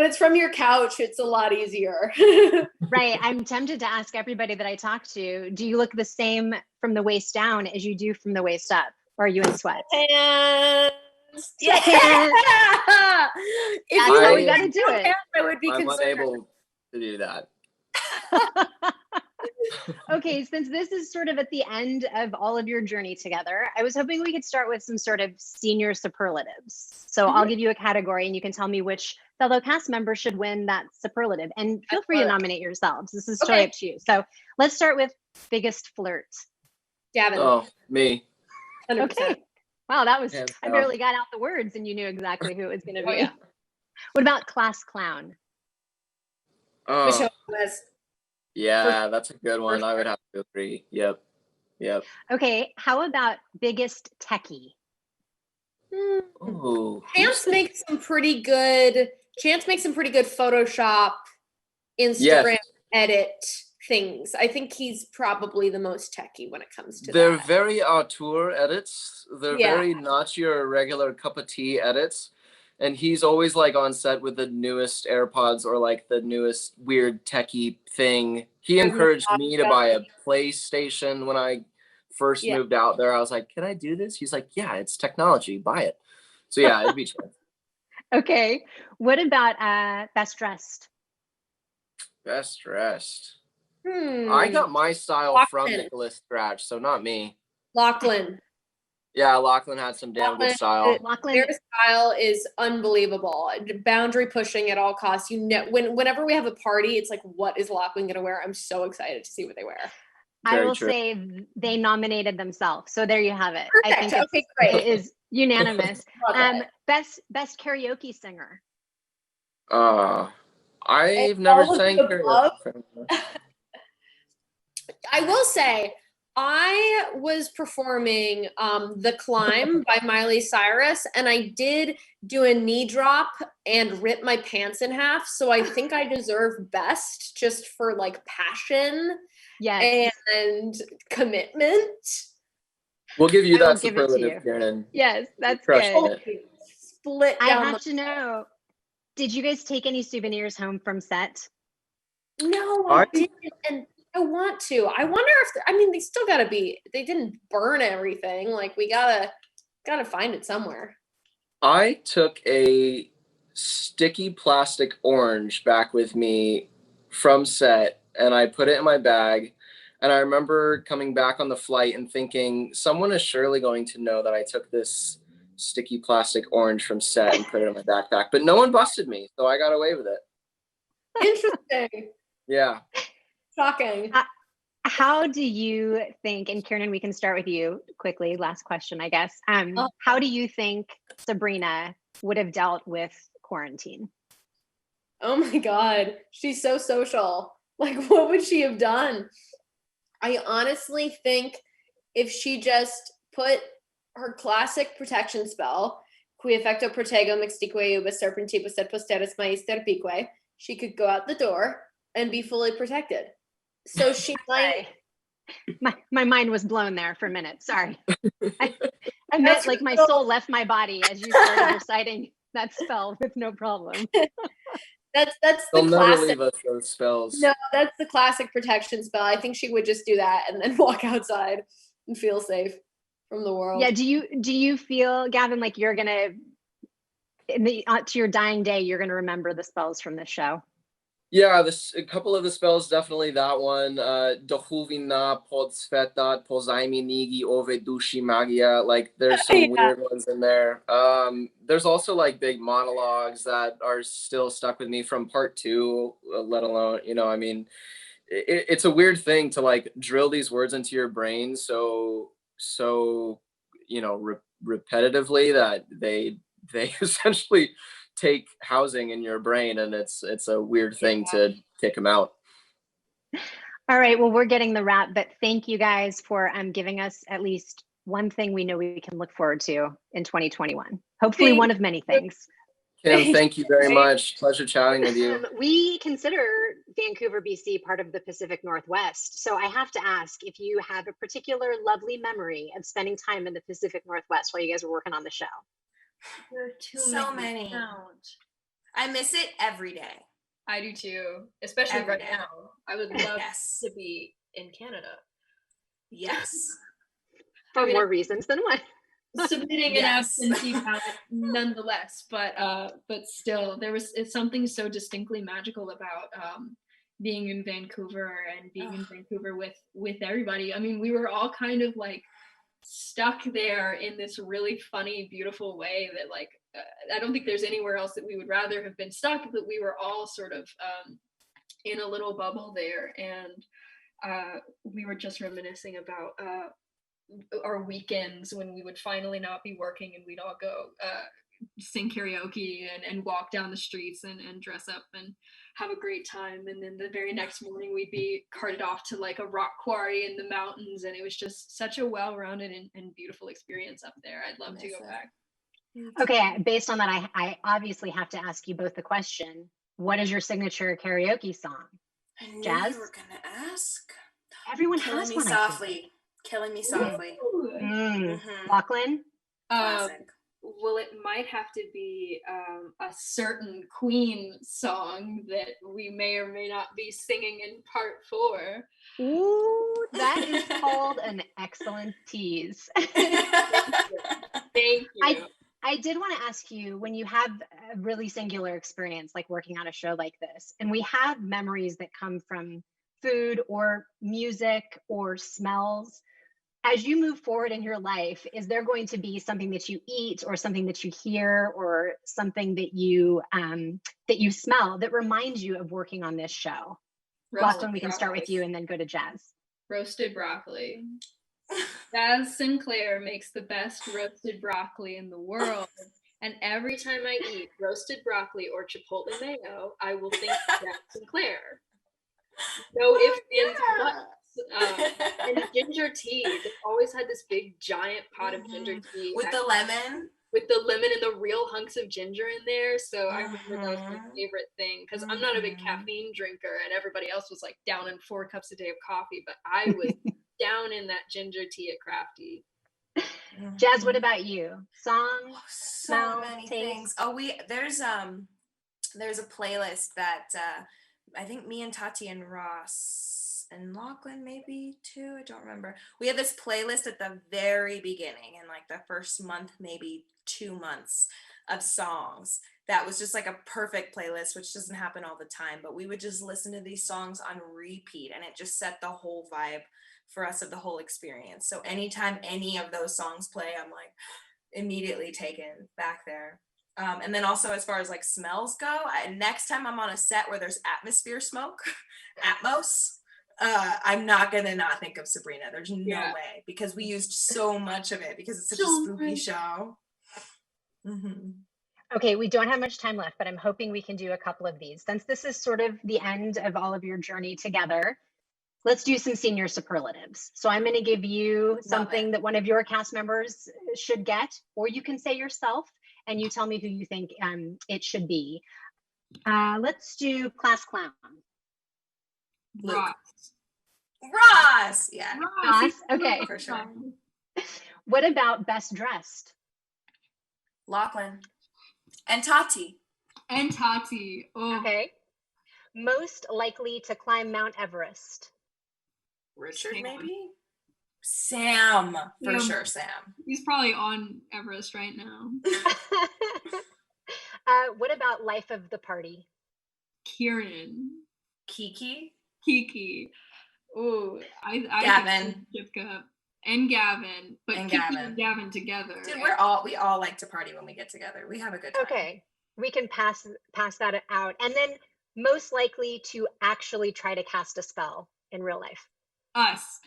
it's from your couch, it's a lot easier. Right. I'm tempted to ask everybody that I talk to, do you look the same from the waist down as you do from the waist up? Or are you in sweats? And Yeah. If That's how we got to do it. I would be I'm concerned. unable to do that. Okay, since this is sort of at the end of all of your journey together, I was hoping we could start with some sort of senior superlatives. So I'll give you a category and you can tell me which fellow cast member should win that superlative. And feel free to nominate yourselves. This is totally up to you. So let's start with biggest flirt. Gavin. Oh, me. 100%. Okay. Wow, that was, Hands I down. barely got out the words and you knew exactly who it was going to be. Oh, yeah. What about class clown? Oh, Michelle Gomez. yeah, that's a good one. I would have to agree. Yep. Okay, how about biggest techie? Ooh, Chance makes some pretty good Photoshop, Instagram edit things. I think he's probably the most techie when it comes to They're that. very auteur edits. They're Yeah. very not your regular cup of tea edits. And he's always like on set with the newest AirPods or like the newest weird techie thing. He encouraged me to buy a PlayStation when I first moved out there. I was like, can I do this? He's like, yeah, it's technology. Buy it. So yeah, it'd be Chance. Okay. What about best dressed? Best dressed. I got my style from Nicholas Scratch, so not me. Lachlan. Yeah, Lachlan had some damn good style. Their style is unbelievable. Boundary pushing at all costs. Whenever we have a party, it's like, what is Lachlan going to wear? I'm so excited to see what they wear. I will say they nominated themselves, so there you have it. Perfect. I think great. it is unanimous. Best karaoke singer. I've never sang karaoke. I will say, I was performing The Climb by Miley Cyrus, and I did do a knee drop and rip my pants in half. So I think I deserve best just for like passion and commitment. We'll give you that superlative, Kiernan. Yes, that's good. Split down. I have to know, did you guys take any souvenirs home from set? No, I didn't. And I want to. I wonder if they still gotta be. They didn't burn everything. Like we gotta find it somewhere. I took a sticky plastic orange back with me from set, and I put it in my bag. And I remember coming back on the flight and thinking, someone is surely going to know that I took this sticky plastic orange from set and put it in my backpack. But no one busted me, so I got away with it. Interesting. Yeah. Shocking. How do you think, and Kiernan, we can start with you quickly, last question, I guess. How do you think Sabrina would have dealt with quarantine? Oh my God. She's so social. Like, what would she have done? I honestly think if she just put her classic protection spell, qui effecto protego mixtique ubis serpentibus et posteris maister pique, she could go out the door and be fully protected. So she might. My mind was blown there for a minute. Sorry. I meant like my soul left my body as you started reciting that spell with no problem. That's They'll the never classic. leave us those spells. No, that's the classic protection spell. I think she would just do that and then walk outside and feel safe from the world. Yeah. Do you feel, Gavin, like you're gonna, to your dying day, you're gonna remember the spells from this show? Yeah, a couple of the spells, definitely that one. Dohuvina podsvetat pozaimi nigi ove dushi magia. Like there's some weird ones in there. There's also like big monologues that are still stuck with me from part 2, let alone, it's a weird thing to like drill these words into your brain so repetitively that they essentially take housing in your brain, and it's a weird thing to kick them out. All right, well, we're getting the wrap, but thank you guys for giving us at least one thing we know we can look forward to in 2021. Hopefully one of many things. Kim, thank you very much. Pleasure chatting with you. We consider Vancouver, BC part of the Pacific Northwest. So I have to ask if you have a particular lovely memory of spending time in the Pacific Northwest while you guys were working on the show. There are so many. I miss it every day. I do too, especially Every right day. now. I would love Yes. to be in Canada. Yes. For more reasons than one. Submitting Yes. an absentee ballot nonetheless, but still, it's something so distinctly magical about being in Vancouver and being in Vancouver with everybody. I mean, we were all kind of like stuck there in this really funny, beautiful way that like I don't think there's anywhere else that we would rather have been stuck, but we were all sort of in a little bubble there, and we were just reminiscing about our weekends when we would finally not be working and we'd all go sing karaoke and walk down the streets and dress up and have a great time, and then the very next morning we'd be carted off to like a rock quarry in the mountains, and it was just such a well-rounded and beautiful experience up there. I'd love to go back. Okay, based on that, I obviously have to ask you both the question, what is your signature karaoke song? I knew Jazz? you were gonna ask. Everyone Killing has Me one, I think. Softly. Killing Me Softly. Mm. Mhm. Lachlan? Classic. Well, it might have to be a certain Queen song that we may or may not be singing in part 4. Ooh, that is called an excellent tease. Thank you. I did want to ask you, when you have a really singular experience like working on a show like this, and we have memories that come from food or music or smells, as you move forward in your life, is there going to be something that you eat or something that you hear or something that you smell that reminds you of working on this show? Lachlan, we can start with you and then go to Jazz. Roasted broccoli. Jaz Sinclair makes the best roasted broccoli in the world. And every time I eat roasted broccoli or chipotle mayo, I will think of Jaz Sinclair. No ifs, ands, buts. And ginger tea. They've always had this big giant pot of ginger tea. With the lemon. With the lemon and the real hunks of ginger in there. So I remember that was my favorite thing, because I'm not a big caffeine drinker and everybody else was like down in 4 cups a day of coffee, but I was down in that ginger tea at Crafty. Jazz, what about you? Song, So smell, many taste? things. Oh, there's a playlist that I think me and Tati and Ross and Lachlan maybe too, I don't remember. We had this playlist at the very beginning, in like the first month, maybe 2 months of songs. That was just like a perfect playlist, which doesn't happen all the time, but we would just listen to these songs on repeat, and it just set the whole vibe for us of the whole experience. So anytime any of those songs play, I'm like immediately taken back there. And then also, as far as like smells go, next time I'm on a set where there's atmosphere smoke, Atmos, I'm not gonna not think of Sabrina. There's no way, because we used so much of it because it's such a spooky show. Mm-hmm. Okay, we don't have much time left, but I'm hoping we can do a couple of these. Since this is sort of the end of all of your journey together, let's do some senior superlatives. So I'm going to give you something that one of your cast members should get, or you can say yourself, and you tell me who you think it should be. Let's do class clown. Ross, yeah. Ross, okay. For sure. What about best dressed? Lachlan. And Tati. Oh. Okay. Most likely to climb Mount Everest? Richard, maybe? Sam. For sure, Sam. He's probably on Everest right now. What about life of the party? Kiernan. Kiki. Oh, I Gavin. Shipka and Gavin, but and Kiki Gavin. and Gavin together. Dude, we all like to party when we get together. We have a good time. Okay, we can pass that out. And then most likely to actually try to cast a spell in real life? Us.